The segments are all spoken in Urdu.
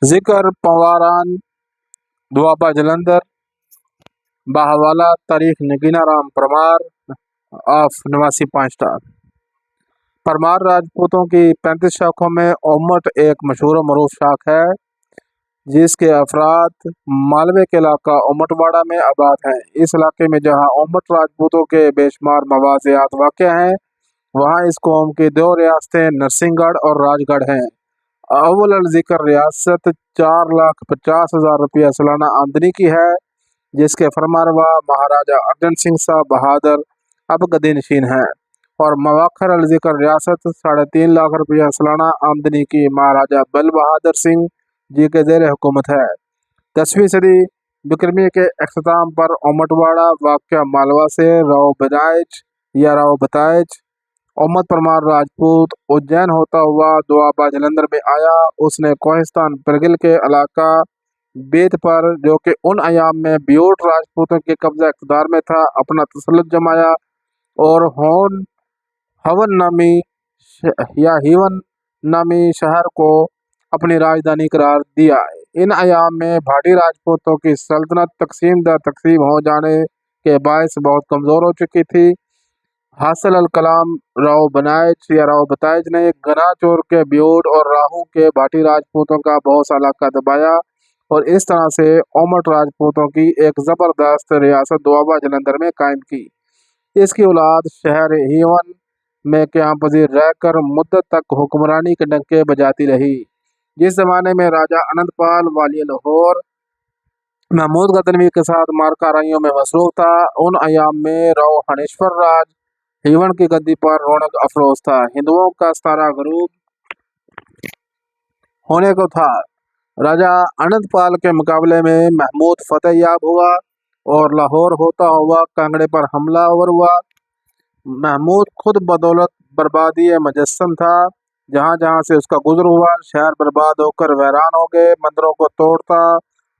ذکر پواران دوابا جلندر باہوالا تاریخ نگینا رام پرمار آف 89 سٹار۔ پرمار راجپوتوں کی 35 شاخوں میں اومٹ ایک مشہور و معروف شاخ ہے جس کے افراد مالوے کے علاقہ اومٹ واڑہ میں آباد ہیں۔ اس علاقے میں جہاں اومٹ راجپوتوں کے بے شمار مواضعات واقع ہیں وہاں اس قوم کی 2 ریاستیں نرسنگھ گڑھ اور راج گڑھ ہیں۔ اول الذکر ریاست 4,50,000 روپیہ سالانہ آمدنی کی ہے جس کے فرمانروا مہاراجہ ارجن سنگھ صاحب بہادر اب گدی نشین ہیں، اور مؤخر الذکر ریاست 3.5 لاکھ روپیہ سالانہ آمدنی کی مہاراجہ بل بہادر سنگھ جی کے زیر حکومت ہے۔ 10ویں صدی بکرمی کے اختتام پر اومٹ واڑہ واقع مالوا سے راؤ بنائچ یا راؤ بتائچ اومت پرمار راجپوت اجین ہوتا ہوا دوابا جلندر میں آیا۔ اس نے کوہستان پرگل کے علاقہ بیت پر جو کہ ان ایام میں بیوٹ راجپوتوں کے قبضہ اقتدار میں تھا اپنا تسلط جمایا اور ہون نامی شہر کو اپنی راجدھانی قرار دیا۔ ان ایام میں بھاٹی راجپوتوں کی سلطنت تقسیم در تقسیم ہو جانے کے باعث بہت کمزور ہو چکی تھی۔ حاصل الکلام راؤ بنائچ یا راؤ بتائچ نے گنا چور کے بیوٹ اور راہو کے بھاٹی راجپوتوں کا بہت سا علاقہ دبایا اور اس طرح سے اومٹ راجپوتوں کی ایک زبردست ریاست دوابا جلندر میں قائم کی۔ اس کی اولاد شہر ہیون میں قیام پذیر رہ کر مدت تک حکمرانی کے ڈنکے بجاتی رہی۔ جس زمانے میں راجہ انند پال والی لاہور محمود غزنوی کے ساتھ مارکا آرائیوں میں مصروف تھا ان ایام میں راؤ ہنیشور راج ہیون کی گدی پر رونق افروز تھا۔ ہندوؤں کا ستارہ غروب ہونے کو تھا۔ راجہ انند پال کے مقابلے میں محمود فتح یاب ہوا اور لاہور ہوتا ہوا کانگڑے پر حملہ آور ہوا۔ محمود خود بدولت بربادی مجسم تھا، جہاں جہاں سے اس کا گزر ہوا شہر برباد ہو کر ویران ہو گئے، مندروں کو توڑتا،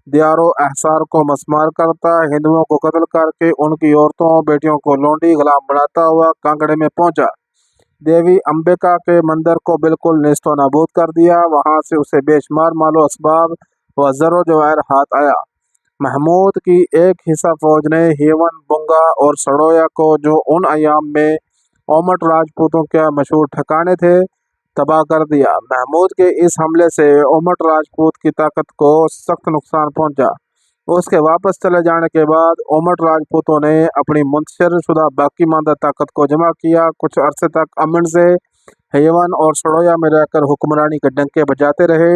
دیار و احصار کو مسمار کرتا، ہندوؤں کو قتل کر کے ان کی عورتوں بیٹیوں کو لونڈی غلام بناتا ہوا کانگڑے میں پہنچا، دیوی امبیکا کے مندر کو بالکل نیست و نابود کر دیا، وہاں سے اسے بے شمار مال و اسباب و زر و جواہر ہاتھ آیا۔ محمود کی ایک حصہ فوج نے ہیون، بنگا اور سڑویا کو جو ان ایام میں اومٹ راجپوتوں کے مشہور ٹھکانے تھے تباہ کر دیا۔ محمود کے اس حملے سے اومٹ راجپوت کی طاقت کو سخت نقصان پہنچا۔ اس کے واپس چلے جانے کے بعد اومٹ راجپوتوں نے اپنی منتشر شدہ باقی ماندہ طاقت کو جمع کیا، کچھ عرصے تک امن سے ہیون اور سڑویا میں رہ کر حکمرانی کے ڈنکے بجاتے رہے۔